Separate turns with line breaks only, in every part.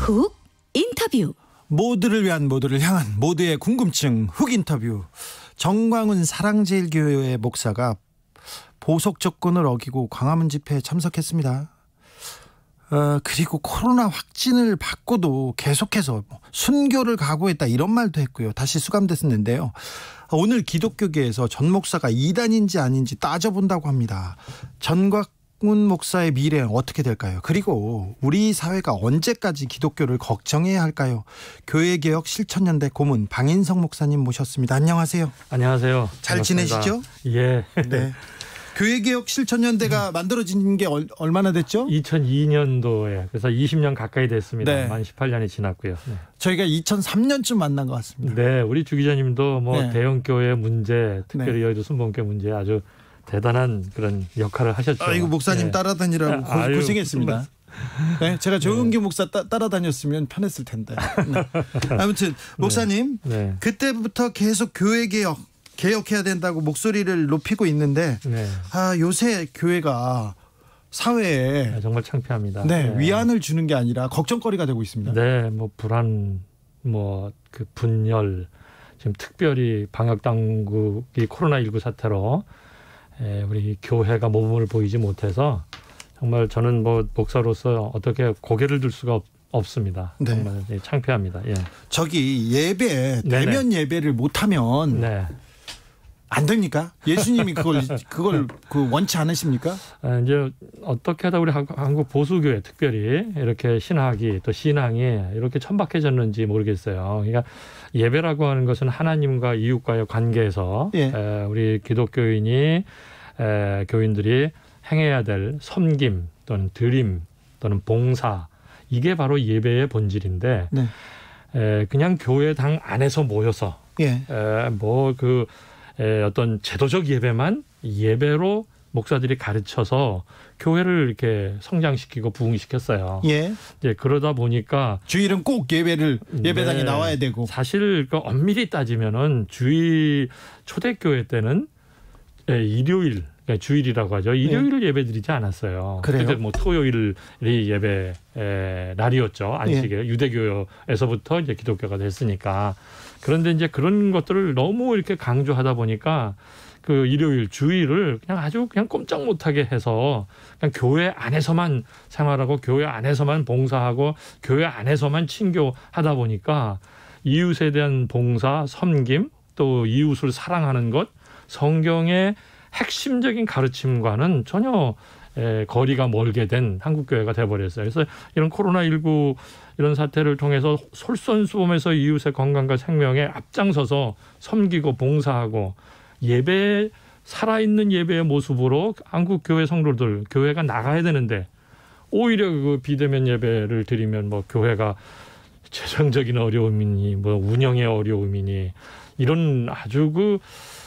훅 인터뷰.
모두를 위한, 모두를 향한, 모두의 궁금증 훅 인터뷰. 정광훈 사랑제일교회 목사가 보석 조건을 어기고 광화문 집회에 참석했습니다. 그리고 코로나 확진을 받고도 계속해서 순교를 각오했다, 이런 말도 했고요. 다시 수감됐는데요. 오늘 기독교계에서 전 목사가 이단인지 아닌지 따져본다고 합니다. 전광훈 목사의 미래는 어떻게 될까요? 그리고 우리 사회가 언제까지 기독교를 걱정해야 할까요? 교회개혁 실천연대 고문 방인성 목사님 모셨습니다. 안녕하세요.
안녕하세요.
잘
반갑습니다.
지내시죠?
예.
네. 교회개혁 실천연대가 만들어진 게 얼마나 됐죠?
2002년도에 그래서 20년 가까이 됐습니다.
네.
만 18년이 지났고요. 네.
저희가 2003년쯤 만난 것 같습니다.
네, 우리 주 기자님도 뭐
네.
대형 교회 문제, 특별히
네.
여의도 순복음교회 문제 아주 대단한 그런 역할을 하셨죠.
아이고, 목사님
네.
따라다니라고
아유,
고생했습니다. 네, 제가 조은기 목사 따라다녔으면 편했을 텐데. 네. 아무튼 목사님,
네.
그때부터 계속 개혁해야 된다고 목소리를 높이고 있는데,
네.
요새 교회가 사회에
네, 정말 창피합니다.
네, 위안을 주는 게 아니라 걱정거리가 되고 있습니다.
네, 뭐 불안, 뭐 그 분열, 지금 특별히 방역 당국이 코로나19 사태로 우리 교회가 모범을 보이지 못해서 정말 저는 뭐 목사로서 어떻게 고개를 들 수가 없습니다.
네.
정말 창피합니다. 예.
저기 예배,
네네.
대면 예배를 못하면
네.
안 됩니까? 예수님이 그걸 원치 않으십니까?
이제 어떻게 하다 우리 한국 보수교회 특별히 이렇게 신학이 또 신앙이 이렇게 천박해졌는지 모르겠어요. 그러니까 예배라고 하는 것은 하나님과 이웃과의 관계에서
예.
우리 기독교인이 교인들이 행해야 될 섬김 또는 드림 또는 봉사, 이게 바로 예배의 본질인데
네.
그냥 교회당 안에서 모여서
예.
어떤 제도적 예배만 예배로 목사들이 가르쳐서 교회를 이렇게 성장시키고 부흥시켰어요.
예.
이제 그러다 보니까
주일은 꼭 예배당에
네,
나와야 되고.
사실 그 엄밀히 따지면은 주일 초대교회 때는 일요일, 그러니까 주일이라고 하죠. 일요일을 예배드리지 않았어요.
그래요?
그때 뭐 토요일이 예배 날이었죠. 안식일. 유대교에서부터 이제 기독교가 됐으니까. 그런데 이제 그런 것들을 너무 이렇게 강조하다 보니까 그 일요일, 주일을 그냥 꼼짝 못하게 해서 그냥 교회 안에서만 생활하고 교회 안에서만 봉사하고 교회 안에서만 친교하다 보니까 이웃에 대한 봉사, 섬김, 또 이웃을 사랑하는 것, 성경의 핵심적인 가르침과는 전혀 거리가 멀게 된 한국교회가 돼버렸어요. 그래서 이런 코로나19 이런 사태를 통해서 솔선수범해서 이웃의 건강과 생명에 앞장서서 섬기고 봉사하고 예배, 살아있는 예배의 모습으로 한국교회 성도들, 교회가 나가야 되는데 오히려 그 비대면 예배를 드리면 뭐 교회가 재정적인 어려움이니 뭐 운영의 어려움이니 이런 아주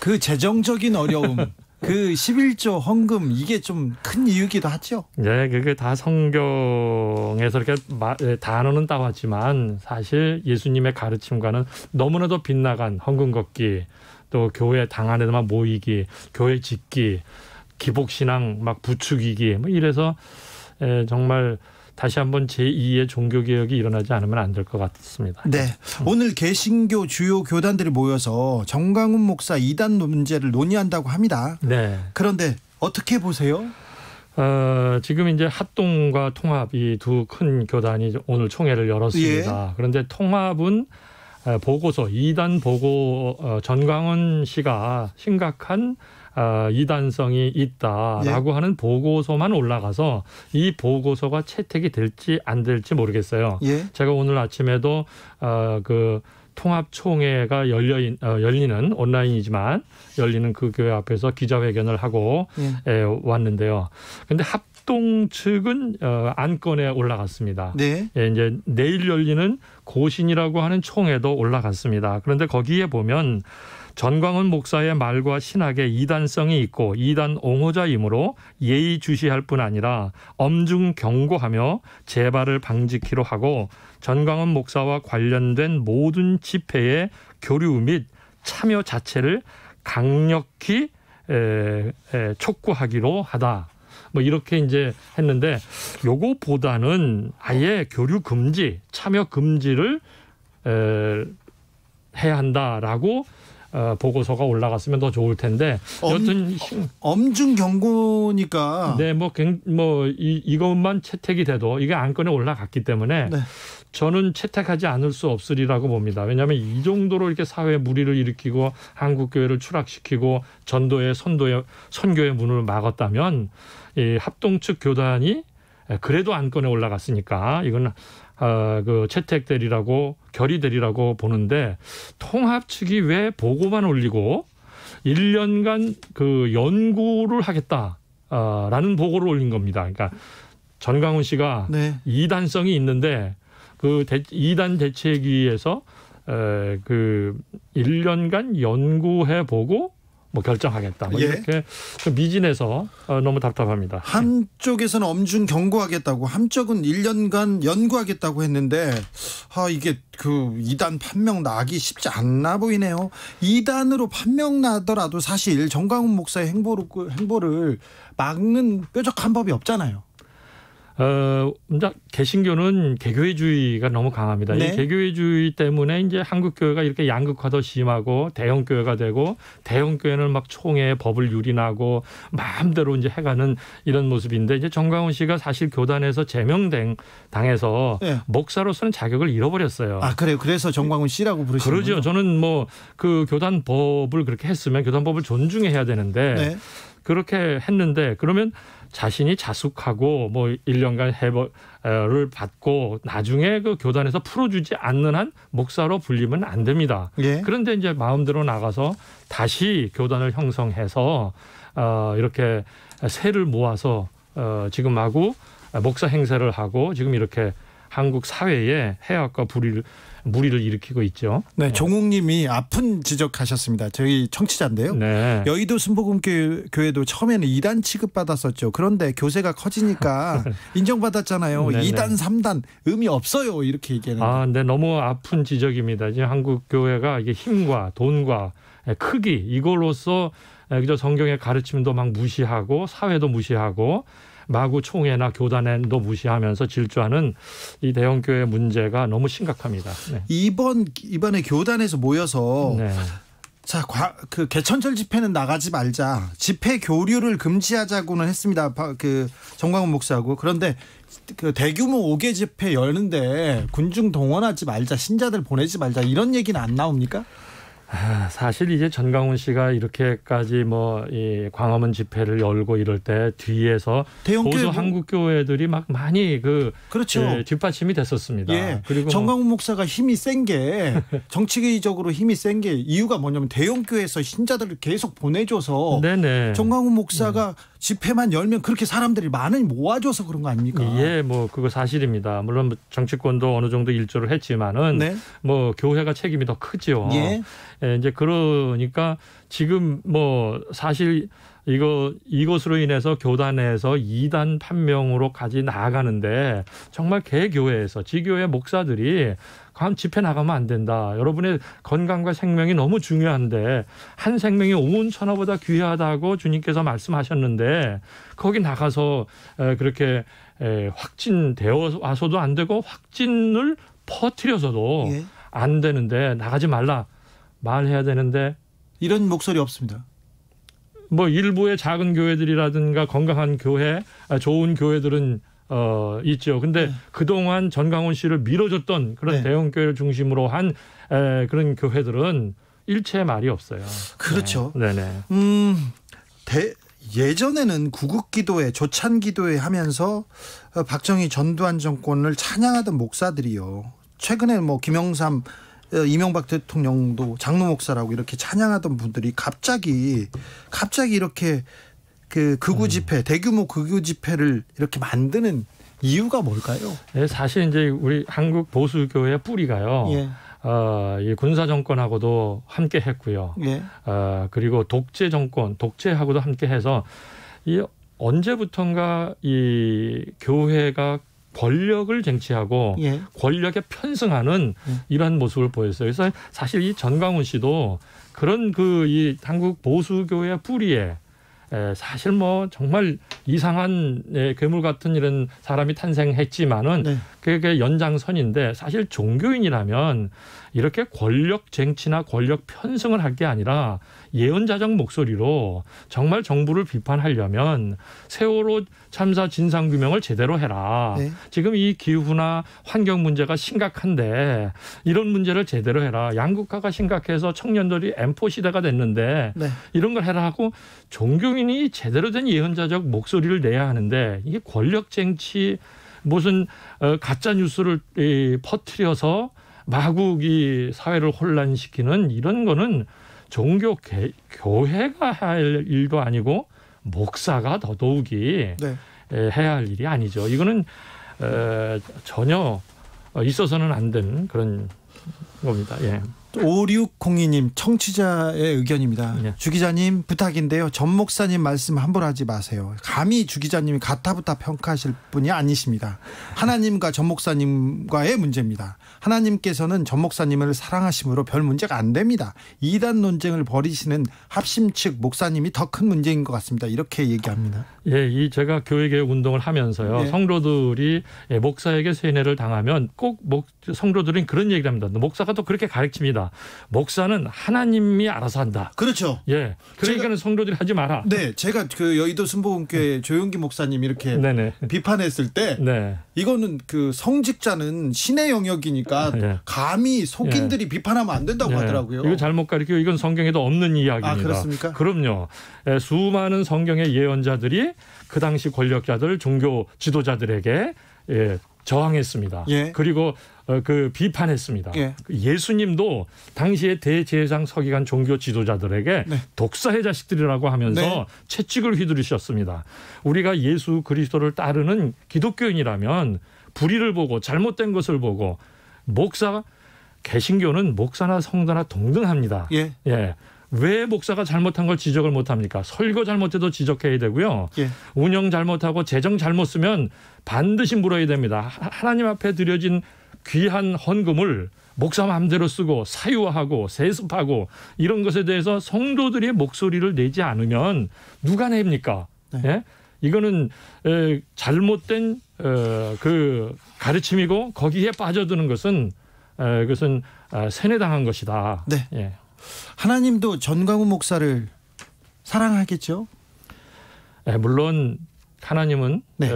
그 재정적인 어려움, 그 11조 헌금, 이게 좀 큰 이유기도 하죠.
네, 그게 다 성경에서 이렇게 단어는 따왔지만 사실 예수님의 가르침과는 너무나도 빗나간 헌금 걷기, 또 교회 당 안에만 모이기, 교회 짓기, 기복신앙 막 부추기기, 뭐 이래서 정말 다시 한번 제2의 종교개혁이 일어나지 않으면 안 될 것 같습니다.
네, 오늘 개신교 주요 교단들이 모여서 정광훈 목사 이단 문제를 논의한다고 합니다.
네.
그런데 어떻게 보세요?
지금 이제 합동과 통합 이 두 큰 교단이 오늘 총회를 열었습니다.
예.
그런데 통합은 보고서, 이단 보고 전광훈 씨가 심각한 이단성이 있다라고
예.
하는 보고서만 올라가서 이 보고서가 채택이 될지 안 될지 모르겠어요.
예.
제가 오늘 아침에도 그 통합총회가 열리는 온라인이지만 열리는 그 교회 앞에서 기자회견을 하고 왔는데요. 그런데 합동 측은 안건에 올라갔습니다.
네.
이제 내일 열리는 고신이라고 하는 총회도 올라갔습니다. 그런데 거기에 보면 전광훈 목사의 말과 신학에 이단성이 있고 이단 옹호자이므로 예의주시할 뿐 아니라 엄중 경고하며 재발을 방지키로 하고 전광훈 목사와 관련된 모든 집회의 교류 및 참여 자체를 강력히 촉구하기로 하다. 뭐 이렇게 이제 했는데 요거보다는 아예 교류 금지, 참여 금지를 해야 한다라고 보고서가 올라갔으면 더 좋을 텐데 여튼
엄중 경고니까
네, 이것만 채택이 돼도 이게 안건에 올라갔기 때문에 네. 저는 채택하지 않을 수 없으리라고 봅니다. 왜냐하면 이 정도로 이렇게 사회에 무리를 일으키고 한국 교회를 추락시키고 전도의 선교의 문을 막았다면 이 합동 측 교단이 그래도 안건에 올라갔으니까 이건 그 채택되리라고 결의되리라고 보는데 통합 측이 왜 보고만 올리고 1년간 그 연구를 하겠다라는 보고를 올린 겁니다. 그러니까 전광훈 씨가 네. 이단성이 있는데 그 이단 대책위에서 그 1년간 연구해 보고 뭐 결정하겠다. 뭐 이렇게 좀 미진해서 너무 답답합니다.
한쪽에서는 엄중 경고하겠다고, 한쪽은 1년간 연구하겠다고 했는데 이게 그 이단 판명 나기 쉽지 않나 보이네요. 이단으로 판명 나더라도 사실 정광훈 목사의 행보를 막는 뾰족한 법이 없잖아요.
개신교는 개교회주의가 너무 강합니다. 네. 이 개교회주의 때문에 이제 한국 교회가 이렇게 양극화도 심하고 대형 교회가 되고 대형 교회는 막 총회 법을 유린하고 마음대로 이제 해가는 이런 모습인데 이제 정광훈 씨가 사실 교단에서 제명당해서 네. 목사로서는 자격을 잃어버렸어요.
아 그래요? 그래서 정광훈 씨라고 부르시는
거죠? 그러죠. 저는 뭐 그 교단법을 그렇게 했으면 교단법을 존중해야 되는데 네. 그렇게 했는데 그러면 자신이 자숙하고 뭐 1년간 해벌을 받고 나중에 그 교단에서 풀어주지 않는 한 목사로 불리면 안 됩니다. 예. 그런데 이제 마음대로 나가서 다시 교단을 형성해서 이렇게 세를 모아서 지금 하고 목사 행세를 하고 지금 이렇게 한국 사회에 해악과 무리를 일으키고 있죠.
네, 종욱님이 아픈 지적하셨습니다. 저희 청취자인데요. 네. 여의도 순복음교회도 처음에는 2단 취급받았었죠. 그런데 교세가 커지니까 인정받았잖아요. 네네. 2단, 3단 의미 없어요. 이렇게 얘기하는.
네, 너무 아픈 지적입니다. 이제 한국 교회가 이게 힘과 돈과 크기 이걸로써 그저 성경의 가르침도 막 무시하고 사회도 무시하고. 마구 총회나 교단도 무시하면서 질주하는 이 대형교회 문제가 너무 심각합니다. 네.
이번에 교단에서 모여서
네.
그 개천절 집회는 나가지 말자, 집회 교류를 금지하자고는 했습니다. 그 정광훈 목사하고. 그런데 그 대규모 5개 집회 여는데 군중 동원하지 말자, 신자들 보내지 말자 이런 얘기는 안 나옵니까?
사실 이제 전광훈 씨가 이렇게까지 이 광화문 집회를 열고 이럴 때 뒤에서 보수 한국 교회들이 막 많이 그렇죠. 뒷받침이 됐었습니다.
예. 그리고 정광훈 목사가 힘이 센 게 정치적으로 힘이 센 게 이유가 뭐냐면 대형 교회에서 신자들을 계속 보내줘서 네네. 정광훈 목사가 집회만 열면 그렇게 사람들이 많이 모아줘서 그런 거 아닙니까?
예, 그거 사실입니다. 물론 정치권도 어느 정도 일조를 했지만은 네. 교회가 책임이 더 크죠.
예.
이제 그러니까 지금 사실 이것으로 인해서 교단에서 2단 판명으로까지 나아가는데 정말 개교회에서 지교회 목사들이 집회 나가면 안 된다. 여러분의 건강과 생명이 너무 중요한데 한 생명이 온 천하보다 귀하다고 주님께서 말씀하셨는데 거기 나가서 그렇게 확진되어 와서도 안 되고 확진을 퍼뜨려서도
예.
안 되는데 나가지 말라. 말해야 되는데
이런 목소리 없습니다.
일부의 작은 교회들이라든가 건강한 교회, 좋은 교회들은 있죠. 근데 그동안 전광훈 씨를 밀어줬던 그런 대형 교회를 중심으로 한 그런 교회들은 일체의 말이 없어요.
그렇죠.
네네.
예전에는 구국기도회, 조찬기도회 하면서 박정희 전두환 정권을 찬양하던 목사들이요. 최근에 김영삼 이명박 대통령도 장로 목사라고 이렇게 찬양하던 분들이 갑자기 이렇게 그 극우 집회, 대규모 극우 집회를 이렇게 만드는 이유가 뭘까요?
네, 사실 이제 우리 한국 보수교회의 뿌리가요.
예.
이 군사 정권하고도 함께 했고요.
예.
그리고 독재 정권, 독재하고도 함께 해서 이 언제부턴가 이 교회가 권력을 쟁취하고
예.
권력에 편승하는 이러한 모습을 보였어요. 그래서 사실 이 전광훈 씨도 그런 이 한국 보수교회 뿌리에 사실 뭐 정말 이상한 괴물 같은 이런 사람이 탄생했지만은
네.
그게 연장선인데 사실 종교인이라면 이렇게 권력 쟁취나 권력 편승을 할 게 아니라 예언자적 목소리로 정말 정부를 비판하려면 세월호 참사 진상규명을 제대로 해라.
네.
지금 이 기후나 환경 문제가 심각한데 이런 문제를 제대로 해라. 양극화가 심각해서 청년들이 M4 시대가 됐는데
네.
이런 걸 해라 하고 종교인이 제대로 된 예언자적 목소리를 내야 하는데 이게 권력 쟁취 무슨 가짜 뉴스를 퍼뜨려서 마구 이 사회를 혼란시키는 이런 거는 종교 교회가 할 일도 아니고 목사가 더더욱이
네.
해야 할 일이 아니죠. 이거는 전혀 있어서는 안 되는 그런 겁니다. 예.
5602님 청취자의 의견입니다.
네.
주 기자님 부탁인데요. 전 목사님 말씀 함부로 하지 마세요. 감히 주 기자님이 가타부타 평가하실 분이 아니십니다. 하나님과 전 목사님과의 문제입니다. 하나님께서는 전 목사님을 사랑하심으로 별 문제가 안 됩니다. 이단 논쟁을 벌이시는 합심 측 목사님이 더 큰 문제인 것 같습니다. 이렇게 얘기합니다.
예, 이 제가 교회개혁 운동을 하면서요.
네.
성도들이 목사에게 세뇌를 당하면 꼭 성도들은 그런 얘기를 합니다. 목사가 또 그렇게 가르칩니다. 목사는 하나님이 알아서 한다.
그렇죠.
예. 그러니까는 성도들이 하지 마라.
네, 제가 그 여의도 순복음교회 조용기 목사님 이렇게
네네.
비판했을 때
네.
이거는 그 성직자는 신의 영역이니까
예.
감히 속인들이 비판하면 안 된다고
예.
하더라고요.
이거 잘못 가르치고 이건 성경에도 없는 이야기입니다.
아, 그렇습니까?
그럼요. 수많은 성경의 예언자들이 그 당시 권력자들, 종교 지도자들에게 저항했습니다.
예.
그리고 그 비판했습니다.
예.
예수님도 당시에 대제사장 서기관 종교 지도자들에게
네.
독사의 자식들이라고 하면서
네.
채찍을 휘두르셨습니다. 우리가 예수 그리스도를 따르는 기독교인이라면 불의를 보고 잘못된 것을 보고 개신교는 목사나 성도나 동등합니다.
예.
예. 왜 목사가 잘못한 걸 지적을 못합니까? 설교 잘못해도 지적해야 되고요.
예.
운영 잘못하고 재정 잘못 쓰면 반드시 물어야 됩니다. 하나님 앞에 드려진 귀한 헌금을 목사 마음대로 쓰고 사유화하고 세습하고 이런 것에 대해서 성도들의 목소리를 내지 않으면 누가 냅니까?
네.
예? 이거는 잘못된 그 가르침이고 거기에 빠져드는 것은 그것은 세뇌당한 것이다.
네.
예.
하나님도 전광훈 목사를 사랑하겠죠?
물론 하나님은
네.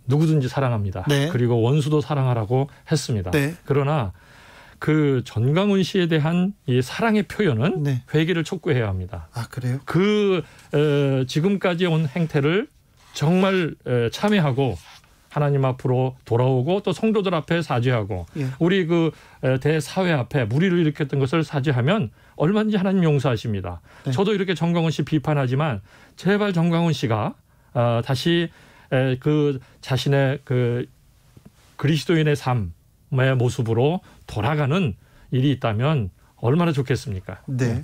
누구든지 사랑합니다.
네.
그리고 원수도 사랑하라고 했습니다.
네.
그러나 그 전광훈 씨에 대한 이 사랑의 표현은
네.
회개를 촉구해야 합니다.
아, 그래요?
그 지금까지 온 행태를 정말 참회하고 하나님 앞으로 돌아오고 또 성도들 앞에 사죄하고
예.
우리 그 대사회 앞에 무리를 일으켰던 것을 사죄하면 얼마든지 하나님 용서하십니다.
네.
저도 이렇게 전광훈 씨 비판하지만 제발 전광훈 씨가 다시 그 자신의 그 그리스도인의 삶의 모습으로 돌아가는 일이 있다면 얼마나 좋겠습니까?
네.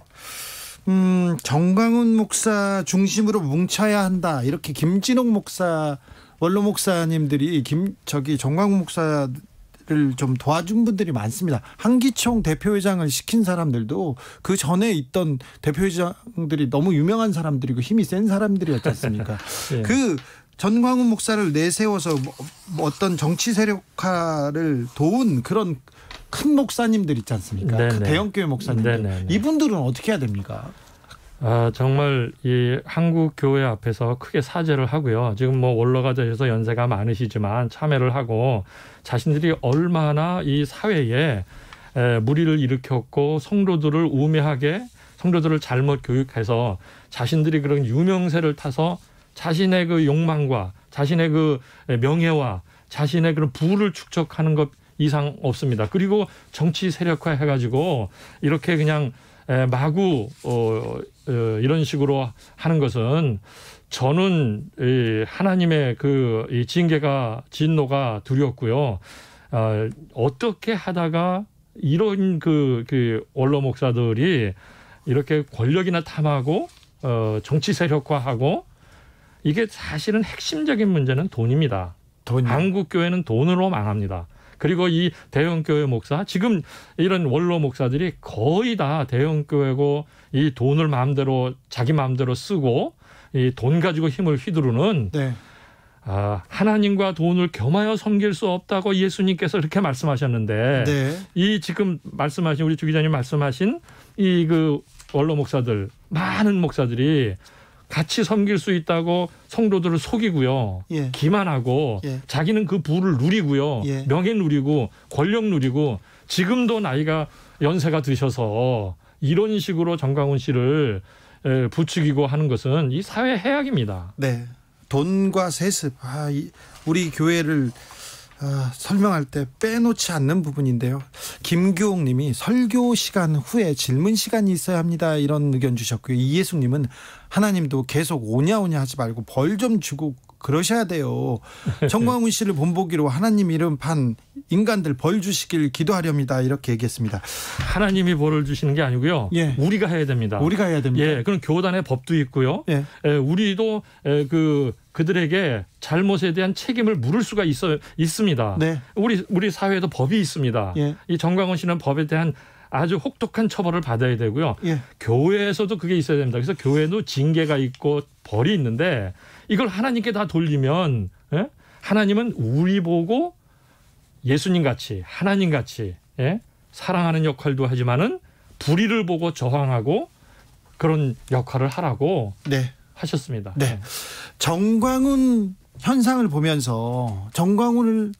정광훈 목사 중심으로 뭉쳐야 한다. 이렇게 김진옥 목사, 원로 목사님들이 정광훈 목사를 좀 도와준 분들이 많습니다. 한기총 대표회장을 시킨 사람들도 그 전에 있던 대표회장들이 너무 유명한 사람들이고 힘이 센 사람들이었지 않습니까?
예.
그 전광훈 목사를 내세워서 어떤 정치 세력화를 도운 그런 큰 목사님들 있지 않습니까? 그 대형교회 목사님들.
네네네.
이분들은 어떻게 해야 됩니까?
정말 이 한국 교회 앞에서 크게 사죄를 하고요. 지금 뭐 원로가 되셔서 연세가 많으시지만 참회를 하고 자신들이 얼마나 이 사회에 무리를 일으켰고 성도들을 우매하게 성도들을 잘못 교육해서 자신들이 그런 유명세를 타서 자신의 그 욕망과 자신의 그 명예와 자신의 그런 부를 축적하는 것 이상 없습니다. 그리고 정치 세력화 해가지고 이렇게 그냥 마구 이런 식으로 하는 것은 저는 하나님의 그 징계가 진노가 두렵고요. 어떻게 하다가 이런 그 원로 목사들이 이렇게 권력이나 탐하고 정치 세력화하고 이게 사실은 핵심적인 문제는 돈입니다. 한국 교회는 돈으로 망합니다. 그리고 이 대형교회 목사, 지금 이런 원로 목사들이 거의 다 대형교회고 이 돈을 마음대로 자기 마음대로 쓰고 이 돈 가지고 힘을 휘두르는
네.
하나님과 돈을 겸하여 섬길 수 없다고 예수님께서 이렇게 말씀하셨는데
네.
이 지금 말씀하신 우리 주 기자님 말씀하신 이 그 원로 목사들, 많은 목사들이 같이 섬길 수 있다고 성도들을 속이고요.
예.
기만하고
예.
자기는 그 부를 누리고요.
예.
명예 누리고 권력 누리고 지금도 나이가 연세가 드셔서 이런 식으로 정광훈 씨를 부추기고 하는 것은 이 사회 해악입니다.
네. 돈과 세습, 우리 교회를 설명할 때 빼놓지 않는 부분인데요. 김규옥 님이 설교 시간 후에 질문 시간이 있어야 합니다. 이런 의견 주셨고요. 이예숙 님은 하나님도 계속 오냐오냐 하지 말고 벌 좀 주고 그러셔야 돼요. 정광훈 씨를 본보기로 하나님 이름 판 인간들 벌 주시길 기도하렵니다. 이렇게 얘기했습니다.
하나님이 벌을 주시는 게 아니고요.
예.
우리가 해야 됩니다.
우리가 해야 됩니다.
예, 그런 교단의 법도 있고요.
예.
우리도 그들에게 잘못에 대한 책임을 물을 수가 있습니다.
네.
우리 사회에도 법이 있습니다.
예.
이 정광훈 씨는 법에 대한 아주 혹독한 처벌을 받아야 되고요.
예.
교회에서도 그게 있어야 됩니다. 그래서 교회도 징계가 있고 벌이 있는데 이걸 하나님께 다 돌리면 하나님은 우리 보고 예수님 같이 하나님 같이 사랑하는 역할도 하지만은 불의를 보고 저항하고 그런 역할을 하라고
네.
하셨습니다.
네. 정광훈 현상을 보면서 정광훈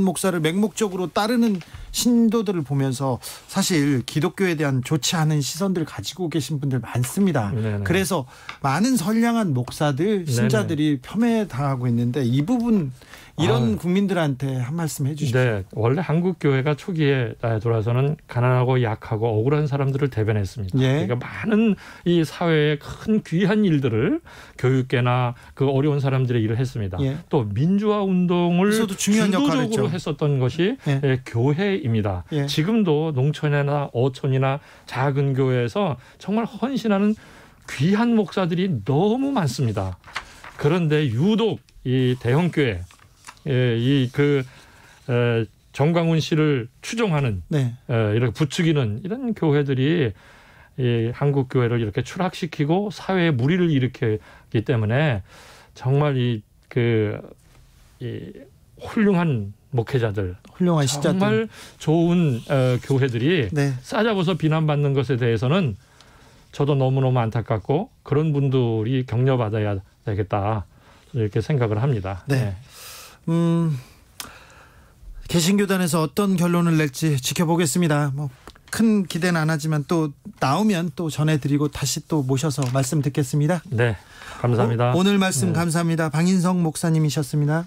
목사를 맹목적으로 따르는 신도들을 보면서 사실 기독교에 대한 좋지 않은 시선들을 가지고 계신 분들 많습니다.
네네.
그래서 많은 선량한 목사들, 신자들이 폄훼당하고 있는데 이 부분 이런 국민들한테 한 말씀 해주십시오.
네, 원래 한국 교회가 초기에 돌아서는 가난하고 약하고 억울한 사람들을 대변했습니다.
예.
그러니까 많은 이 사회의 큰 귀한 일들을 교육계나 그 어려운 사람들의 일을 했습니다.
예.
또 민주화 운동을
중요한 역할을
주도적으로
했죠.
했었던 것이
예.
교회입니다.
예.
지금도 농촌이나 어촌이나 작은 교회에서 정말 헌신하는 귀한 목사들이 너무 많습니다. 그런데 유독 이 대형교회 정광훈 씨를 추종하는
네.
이렇게 부추기는 이런 교회들이 이 한국 교회를 이렇게 추락시키고 사회에 무리를 일으켰기 때문에 정말 이 훌륭한 목회자들,
훌륭한 신자들,
정말 좋은 교회들이
네.
싸잡아서 비난받는 것에 대해서는 저도 너무너무 안타깝고 그런 분들이 격려받아야 되겠다 이렇게 생각을 합니다.
네. 개신교단에서 어떤 결론을 낼지 지켜보겠습니다. 큰 기대는 안 하지만 또 나오면 또 전해드리고 다시 또 모셔서 말씀 듣겠습니다.
네, 감사합니다.
오늘 말씀 감사합니다. 방인성 목사님이셨습니다.